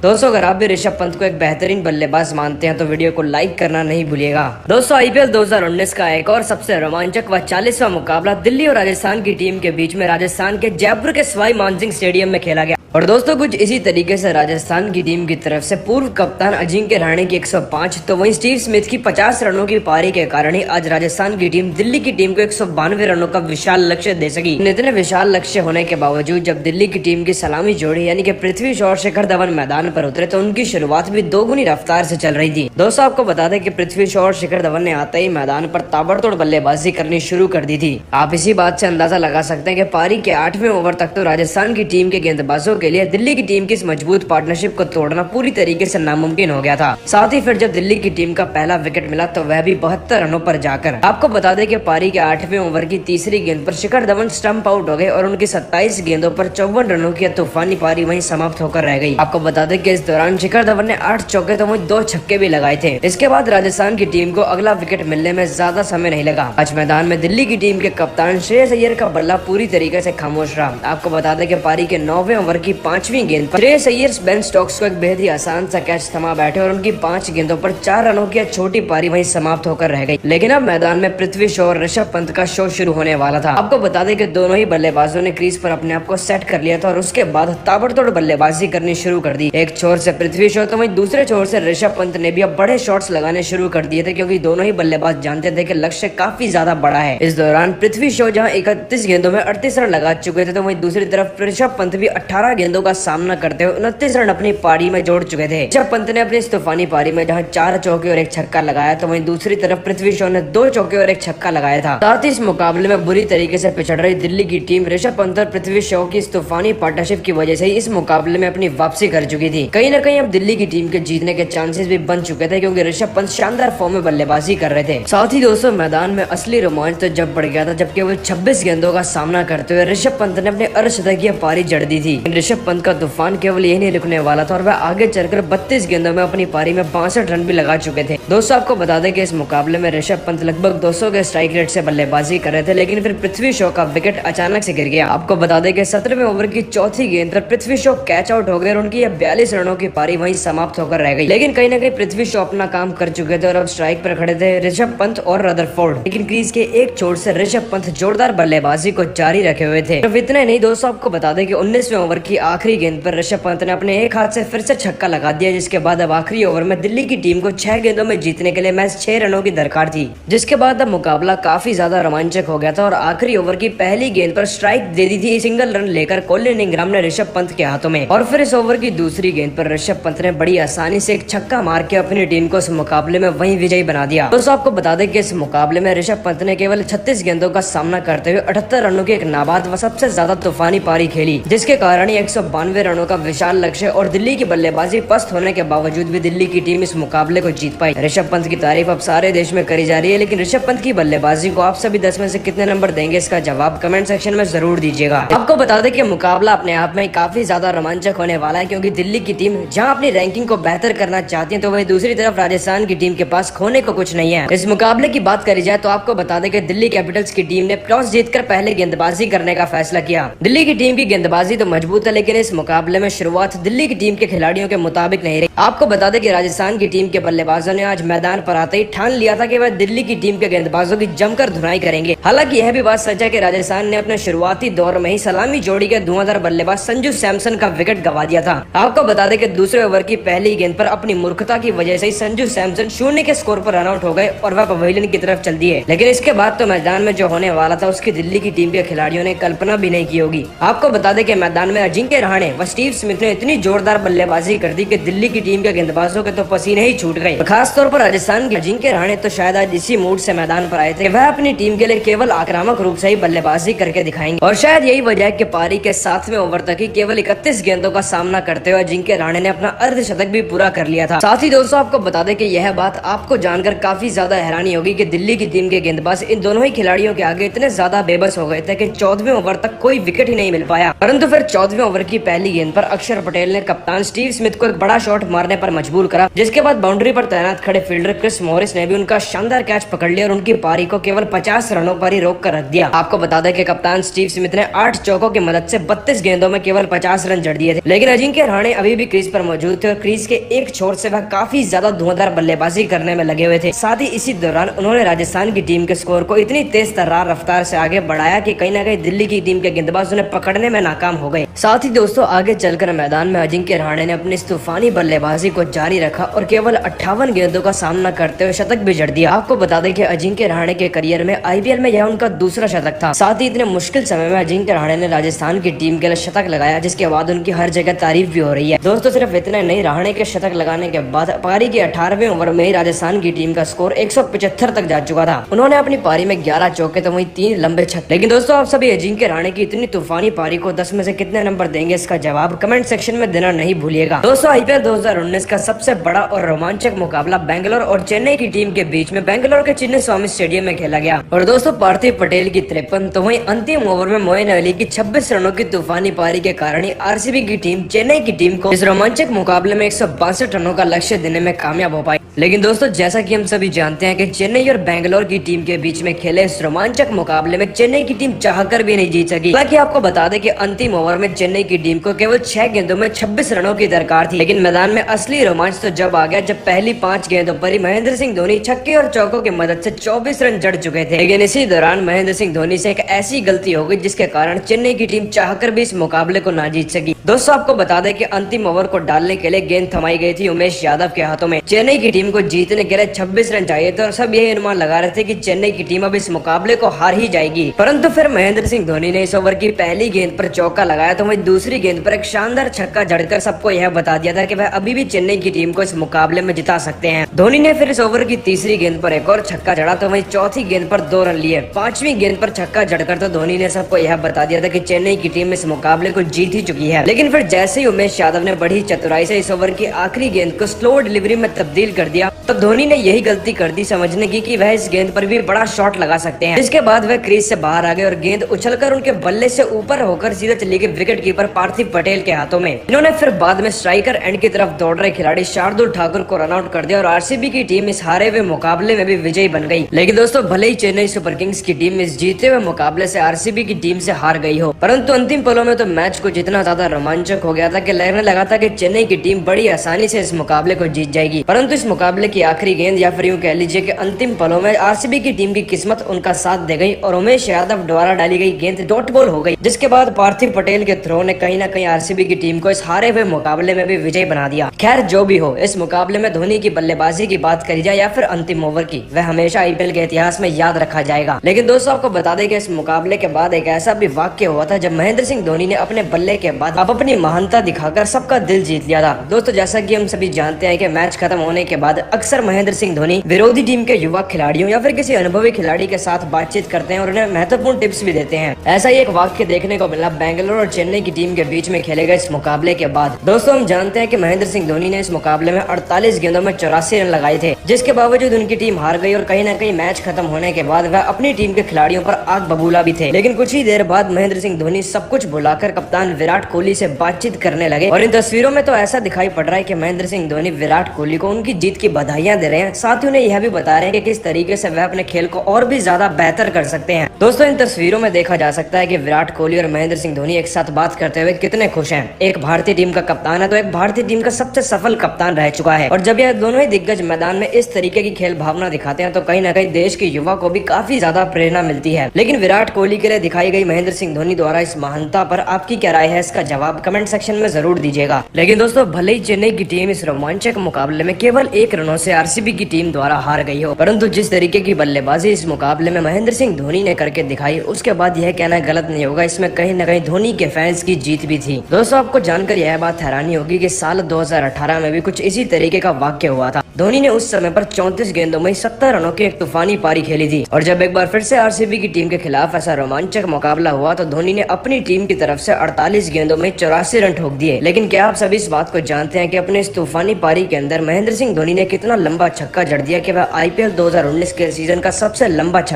दोस्तों अगर आप भी ऋषभ पंत को एक बेहतरीन बल्लेबाज मानते हैं तो वीडियो को लाइक करना नहीं भूलिएगा। दोस्तों आईपीएल 2019 का एक और सबसे रोमांचक व 40वां मुकाबला दिल्ली और राजस्थान की टीम के बीच में राजस्थान के जयपुर के सवाई मानसिंह स्टेडियम में खेला गया। और दोस्तों कुछ इसी तरीके से राजस्थान की टीम की तरफ से पूर्व कप्तान अजिंक्य रहाणे की 105 तो वहीं स्टीव स्मिथ की 50 रनों की पारी के कारण ही आज राजस्थान की टीम दिल्ली की टीम को 192 रनों का विशाल लक्ष्य दे सकी। इतने विशाल लक्ष्य होने के बावजूद जब दिल्ली की टीम की सलामी जोड़ी यानी कि पृथ्वी शॉ और शिखर धवन मैदान पर उतरे तो उनकी शुरुआत भी दोगुनी रफ्तार से चल रही थी। दोस्तों आपको बता दें कि पृथ्वी शॉ और शिखर धवन ने आते ही मैदान पर ताबड़तोड़ बल्लेबाजी करनी शुरू कर दी थी। आप इसी बात से अंदाजा लगा सकते हैं कि पारी के 8वें ओवर तक तो राजस्थान की टीम के गेंदबाजों के लिए दिल्ली की टीम की इस मजबूत पार्टनरशिप को तोड़ना पूरी तरीके से नामुमकिन हो गया था। साथ ही फिर जब दिल्ली की टीम का पहला विकेट मिला तो वह भी 72 रनों पर जाकर। आपको बता दें कि पारी के 8वें ओवर की तीसरी गेंद पर शिखर धवन स्टंप आउट हो गए और उनकी 27 गेंदों पर 54 रनों की तूफानी पारी वहीं समाप्त होकर रह गई। आपको बता दें कि इस दौरान शिखर धवन ने 8 चौके तो वहीं 2 छक्के भी लगाए थे। इसके बाद राजस्थान की टीम को अगला विकेट मिलने में ज्यादा समय नहीं लगा। आज मैदान में दिल्ली की टीम के कप्तान श्रेयस अय्यर का बल्ला पूरी तरीके से खामोश रहा। आपको बता दें कि पारी के 9वें ओवर की 5वीं गेंद पर श्रेयस अय्यर बेन स्टोक्स को एक बेहद ही आसान सा कैच थमा बैठे और उनकी 5 गेंदों पर 4 रनों की छोटी पारी वहीं समाप्त होकर रह गई। लेकिन अब मैदान में पृथ्वी शॉ और ऋषभ पंत का शो शुरू होने वाला था। आपको बता दें कि दोनों ही बल्लेबाजों ने क्रीज पर अपने आप को सेट कर लिया था और उसके बाद ताबड़तोड़ बल्लेबाजी करनी शुरू कर दी। एक छोर से पृथ्वी शॉ तो वहीं दूसरे छोर से ऋषभ पंत ने भी अब बड़े शॉट्स लगाने शुरू कर दिए थे क्योंकि दोनों ही बल्लेबाज जानते थे कि लक्ष्य काफी ज्यादा बड़ा है। इस दौरान पृथ्वी शॉ जहां 31 गेंदों में 38 रन लगा चुके थे तो वहीं दूसरी तरफ ऋषभ पंत भी 18 गेंदों का सामना करते हुए 29 रन अपनी पारी में जोड़ चुके थे। ऋषभ पंत ने अपनी इस तूफानी पारी में जहां 4 चौके और 1 छक्का लगाया तो वहीं दूसरी तरफ पृथ्वी शॉ ने 2 चौके और 1 छक्का लगाया था। साथ ही इस मुकाबले में बुरी तरीके से पिछड़ रही दिल्ली की टीम ऋषभ पंत और पृथ्वी शॉ की इस तूफानी पार्टनरशिप की वजह से इस मुकाबले में अपनी वापसी कर चुकी थी। कहीं न कहीं अब दिल्ली की टीम के जीतने के चांसेस भी बन चुके थे क्योंकि ऋषभ पंत शानदार फॉर्म में बल्लेबाजी कर रहे थे। साथ ही दोस्तों मैदान में असली रोमांच तो जब बढ़ गया था जब केवल 26 गेंदों का सामना करते हुए ऋषभ पंत ने अपने अर्धशतकीय पारी जड़ दी थी। ऋषभ पंत का तूफान केवल यही नहीं रुकने वाला था और वह आगे चलकर 32 गेंदों में अपनी पारी में 62 रन भी लगा चुके थे। दोस्तों आपको बता दें कि इस मुकाबले में ऋषभ पंत लगभग 200 के स्ट्राइक रेट से बल्लेबाजी कर रहे थे लेकिन फिर पृथ्वी शॉ का विकेट अचानक से गिर गया। आपको बता दें कि 17वें ओवर की चौथी गेंद पर पृथ्वी शॉ कैच आउट हो गए और उनकी 42 रनों की पारी वहीं समाप्त होकर रह गई। लेकिन कहीं न कहीं पृथ्वी शॉ अपना काम कर चुके थे और अब स्ट्राइक पर खड़े थे ऋषभ पंत और रदरफोर्ड। लेकिन क्रीज के एक छोर से ऋषभ पंत जोरदार बल्लेबाजी को जारी रखे हुए थे। सिर्फ इतने नहीं दोस्तों आपको बता दें कि 19वें ओवर की आखिरी गेंद पर ऋषभ पंत ने अपने एक हाथ से फिर से छक्का लगा दिया जिसके बाद अब आखिरी ओवर में दिल्ली की टीम को 6 गेंदों में जीतने के लिए मैच 6 रनों की दरकार थी। जिसके बाद अब मुकाबला काफी ज्यादा रोमांचक हो गया था और आखिरी ओवर की पहली गेंद पर स्ट्राइक दे दी थी सिंगल रन लेकर कोलिन इंग्राम ने ऋषभ पंत के हाथों में। और फिर इस ओवर की दूसरी गेंद पर ऋषभ पंत ने बड़ी आसानी से एक छक्का मार के अपनी टीम को इस मुकाबले में वहीं विजयी बना दिया। दोस्तों आपको बता दें कि इस मुकाबले में ऋषभ पंत ने केवल 36 गेंदों का सामना करते हुए 78 रनों की एक नाबाद व सबसे ज्यादा तूफानी पारी खेली जिसके कारण 192 रनों का विशाल लक्ष्य और दिल्ली की बल्लेबाजी पस्त होने के बावजूद भी दिल्ली की टीम इस मुकाबले को जीत पाई। ऋषभ पंत की तारीफ अब सारे देश में करी जा रही है लेकिन ऋषभ पंत की बल्लेबाजी को आप सभी 10 में से कितने नंबर देंगे इसका जवाब कमेंट सेक्शन में जरूर दीजिएगा। आपको बता दें कि मुकाबला अपने आप में काफी ज्यादा रोमांचक होने वाला है क्योंकि दिल्ली की टीम जहां अपनी रैंकिंग को बेहतर करना चाहती है तो वही दूसरी तरफ राजस्थान की टीम के पास खोने को कुछ नहीं है। इस मुकाबले की बात करी जाए तो आपको बता दें कि दिल्ली कैपिटल्स की टीम ने टॉस जीतकर पहले गेंदबाजी करने का फैसला किया। दिल्ली की टीम की गेंदबाजी तो मजबूत है लेकिन इस मुकाबले में शुरुआत दिल्ली की टीम के खिलाड़ियों के मुताबिक नहीं रही। आपको बता दें कि राजस्थान की टीम के बल्लेबाजों ने आज मैदान पर आते ही ठान लिया था कि वह दिल्ली की टीम के गेंदबाजों की जमकर धुनाई करेंगे। हालांकि यह भी बात सच है कि राजस्थान ने अपने शुरुआती दौर में ही सलामी जोड़ी के धुआंधार बल्लेबाज संजू सैमसन का विकेट गंवा दिया था। आपको बता दें कि दूसरे ओवर की पहली गेंद पर अपनी मूर्खता की वजह से संजू सैमसन 0 के स्कोर पर रन आउट हो गए और वह पवेलियन की तरफ चल दिए। लेकिन इसके बाद तो मैदान में जो होने वाला था उसकी दिल्ली की टीम के खिलाड़ियों ने कल्पना भी नहीं की होगी। आपको बता दें कि मैदान में अजिंक्य रहाणे व स्टीव स्मिथ ने इतनी जोरदार बल्लेबाजी कर दी कि दिल्ली की टीम के गेंदबाजों के तो पसीने ही छूट गए। खास तौर पर राजस्थान के अजिंक्य रहाणे तो शायद आज इसी मूड से मैदान पर आए थे। वह अपनी टीम के लिए केवल आक्रामक रूप से ही बल्लेबाजी करके दिखाएंगे और शायद यही वजह है कि पारी के 7वें ओवर तक ही केवल 31 गेंदों का सामना करते हुए अजिंक्य रहाणे ने अपना अर्धशतक भी पूरा कर लिया था। साथ ही दोस्तों आपको बता दें कि यह बात आपको जानकर काफी ज्यादा हैरानी होगी कि दिल्ली की टीम के गेंदबाज इन दोनों ही खिलाड़ियों के आगे इतने ज्यादा बेबस हो गए थे कि 14वें ओवर तक कोई विकेट ही नहीं मिल पाया। परंतु फिर 14वें ओवर ओवर की पहली गेंद पर अक्षर पटेल ने कप्तान स्टीव स्मिथ को एक बड़ा शॉट मारने पर मजबूर करा, जिसके बाद बाउंड्री पर तैनात खड़े फील्डर क्रिस मॉरिस ने भी उनका शानदार कैच पकड़ लिया और उनकी पारी को केवल 50 रनों पर ही रोक कर रख दिया। आपको बता दें कि कप्तान स्टीव स्मिथ ने 8 चौकों की मदद से 32 गेंदों में केवल 50 रन जड़ दिए थे, लेकिन अजिंक्य रहाणे अभी भी क्रीज पर मौजूद थे और क्रीज के एक छोर से वह काफी ज्यादा धुआंधार बल्लेबाजी करने में लगे हुए थे। साथ ही इसी दौरान उन्होंने राजस्थान की टीम के स्कोर को इतनी तेज तर्रार रफ्तार से आगे बढ़ाया कि कहीं न कहीं दिल्ली की टीम के गेंदबाज उन्हें पकड़ने में नाकाम हो गए। साथ ही दोस्तों आगे चलकर मैदान में अजिंक्य रहाणे ने अपनी इस तूफानी बल्लेबाजी को जारी रखा और केवल 58 गेंदों का सामना करते हुए शतक भी जड़ दिया। आपको बता दें कि अजिंक्य रहाणे के करियर में आईपीएल में यह उनका दूसरा शतक था। साथ ही इतने मुश्किल समय में अजिंक्य रहाणे ने राजस्थान की टीम के लिए शतक लगाया, जिसके बाद उनकी हर जगह तारीफ भी हो रही है। दोस्तों सिर्फ इतना नहीं, रहाणे के शतक लगाने के बाद पारी के 18वें ओवर में ही राजस्थान की टीम का स्कोर 175 तक जा चुका था। उन्होंने अपनी पारी में 11 चौके तो वहीं 3 लंबे छक्के। लेकिन दोस्तों आप सभी अजिंक्य रहाणे की इतनी तूफानी पारी को 10 में से कितने नंबर देंगे, इसका जवाब कमेंट सेक्शन में देना नहीं भूलिएगा। दोस्तों आईपीएल 2019 का सबसे बड़ा और रोमांचक मुकाबला बेंगलोर और चेन्नई की टीम के बीच में बेंगलोर के चिन्नस्वामी स्टेडियम में खेला गया और दोस्तों पार्थिव पटेल की 53 तो वहीं अंतिम ओवर में मोइन अली की 26 रनों की तूफानी पारी के कारण ही आरसीबी की टीम चेन्नई की टीम को इस रोमांचक मुकाबले में 162 रनों का लक्ष्य देने में कामयाब हो पाई। लेकिन दोस्तों जैसा कि हम सभी जानते हैं कि चेन्नई और बेंगलोर की टीम के बीच में खेले इस रोमांचक मुकाबले में चेन्नई की टीम चाहकर भी नहीं जीत सकी। हालांकि आपको बता दें कि अंतिम ओवर में चेन्नई की टीम को केवल 6 गेंदों में 26 रनों की दरकार थी, लेकिन मैदान में असली रोमांच तो जब आ गया जब पहली 5 गेंदों पर ही महेंद्र सिंह धोनी छक्के और चौकों की मदद से 24 रन जड़ चुके थे। लेकिन इसी दौरान महेंद्र सिंह धोनी से एक ऐसी गलती हो गई जिसके कारण चेन्नई की टीम चाहकर भी इस मुकाबले को ना जीत सकी। दोस्तों आपको बता दें कि अंतिम ओवर को डालने के लिए गेंद थमाई गई थी उमेश यादव के हाथों में। चेन्नई की टीम को जीतने के लिए 26 रन चाहिए थे और सब यही अनुमान लगा रहे थे कि चेन्नई की टीम अब इस मुकाबले को हार ही जाएगी, परंतु फिर महेंद्र सिंह धोनी ने इस ओवर की पहली गेंद पर चौका लगाया तो वहीं दूसरी गेंद पर एक शानदार छक्का जड़कर सबको यह बता दिया था कि वह अभी भी चेन्नई की टीम को इस मुकाबले में जिता सकते हैं। धोनी ने फिर इस ओवर की तीसरी गेंद पर एक और छक्का जड़ा तो वहीं चौथी गेंद पर 2 रन लिए। 5वीं गेंद पर छक्का जड़कर तो धोनी ने सबको यह बता दिया था कि चेन्नई की टीम इस मुकाबले को जीत ही चुकी है। लेकिन फिर जैसे ही उमेश यादव ने बड़ी चतुराई से इस ओवर की आखिरी गेंद को स्लो डिलीवरी में तब्दील कर दिया तो धोनी ने यही गलती कर दी समझने की कि वह इस गेंद पर भी बड़ा शॉट लगा सकते हैं। जिसके बाद वह क्रीज से बाहर आ गए और गेंद उछलकर उनके बल्ले से ऊपर होकर सीधा चली गई विकेट कीपर पार्थिव पटेल के हाथों में। इन्होंने फिर बाद में स्ट्राइकर एंड की तरफ दौड़ रहे खिलाड़ी शार्दुल ठाकुर को रन आउट कर दिया और आरसीबी की टीम इस हारे हुए मुकाबले में भी विजयी बन गई। लेकिन दोस्तों भले ही चेन्नई सुपर किंग्स की टीम इस जीते हुए मुकाबले से आरसीबी की टीम से हार गई हो, परंतु अंतिम पलों में तो मैच को जितना ज्यादा रोमांचक हो गया था कि लगने लगा था कि चेन्नई की टीम बड़ी आसानी से इस मुकाबले को जीत जाएगी। परंतु इस मुकाबले की आखिरी गेंद या फिर यूं कह लीजिए कि अंतिम पलों में आरसीबी की टीम की किस्मत उनका साथ दे गई और उमेश यादव द्वारा डाली गई गेंद डॉट बॉल हो गई, जिसके बाद पार्थिव पटेल के थ्रो ने कहीं न कहीं आरसीबी की टीम को इस हारे हुए मुकाबले में भी विजय बना दिया। खैर जो भी हो, इस मुकाबले में धोनी की बल्लेबाजी की बात करी जाए या फिर अंतिम ओवर की, वह हमेशा आईपीएल के इतिहास में याद रखा जाएगा। लेकिन दोस्तों आपको बता दें कि इस मुकाबले के बाद एक ऐसा भी वाक्य हुआ था जब महेंद्र सिंह धोनी ने अपने बल्ले के बाद अब अपनी महानता दिखाकर सबका दिल जीत लिया था। दोस्तों जैसा कि हम सभी जानते हैं कि मैच खत्म होने के बाद अक्सर महेंद्र सिंह धोनी विरोधी टीम के युवा खिलाड़ियों या फिर किसी अनुभवी खिलाड़ी के साथ बातचीत करते हैं और उन्हें महत्वपूर्ण टिप्स भी देते हैं। ऐसा ही एक वाक्य देखने को मिला बेंगलोर और चेन्नई की टीम के बीच में खेले गए इस मुकाबले के बाद। दोस्तों हम जानते हैं कि महेंद्र सिंह धोनी ने इस मुकाबले में 48 गेंदों में 84 रन लगाए थे, जिसके बावजूद उनकी टीम हार गई और कहीं न कहीं मैच खत्म होने के बाद वह अपनी टीम के खिलाड़ियों पर आग बबूला भी थे। लेकिन कुछ ही देर बाद महेंद्र सिंह धोनी सब कुछ भुलाकर कप्तान विराट कोहली से बातचीत करने लगे और इन तस्वीरों में तो ऐसा दिखाई पड़ रहा है कि महेंद्र सिंह धोनी विराट कोहली को उनकी जीत की बधाइयां दे रहे हैं, साथ ही उन्हें यह भी बता रहे हैं कि किस तरीके से वह अपने खेल को और भी ज्यादा बेहतर कर सकते हैं। दोस्तों इन तस्वीरों में देखा जा सकता है कि विराट कोहली और महेंद्र सिंह धोनी एक साथ बात करते हुए कितने खुश हैं। एक भारतीय टीम का कप्तान है तो एक भारतीय टीम का सबसे सफल कप्तान रह चुका है और जब यह दोनों ही दिग्गज मैदान में इस तरीके की खेल भावना दिखाते हैं तो कहीं न कहीं देश के युवा को भी काफी ज्यादा प्रेरणा मिलती है। लेकिन विराट कोहली के लिए दिखाई गई महेंद्र सिंह धोनी द्वारा इस महानता पर आपकी क्या राय है, इसका जवाब कमेंट सेक्शन में जरूर दीजिएगा। लेकिन दोस्तों भले ही चेन्नई की टीम इस रोमांचक मुकाबले में केवल 1 रनों से आरसीबी की टीम द्वारा हार गई हो, परंतु जिस तरीके की बल्लेबाजी इस मुकाबले में महेंद्र सिंह धोनी ने करके दिखाई उसके बाद यह कहना गलत नहीं होगा, इसमें कहीं न कहीं धोनी के फैंस की जीत भी थी। दोस्तों आपको जानकर यह बात हैरानी होगी कि साल 2018 में भी कुछ इसी तरीके का वाक्य हुआ था। धोनी ने उस समय पर 34 गेंदों में 70 रनों की एक तूफानी पारी खेली थी और जब एक बार फिर से आरसीबी की टीम के खिलाफ ऐसा रोमांचक मुकाबला हुआ तो धोनी ने अपनी टीम की तरफ से 48 गेंदों में 84 रन ठोक दिए। लेकिन क्या आप सभी इस बात को जानते हैं कि अपने इस तूफानी पारी के अंदर महेंद्र सिंह धोनी ने कितना लंबा छक्का जड़ दिया कि वह आईपीएल 2019 के सीजन का सबसे लंबा छक्का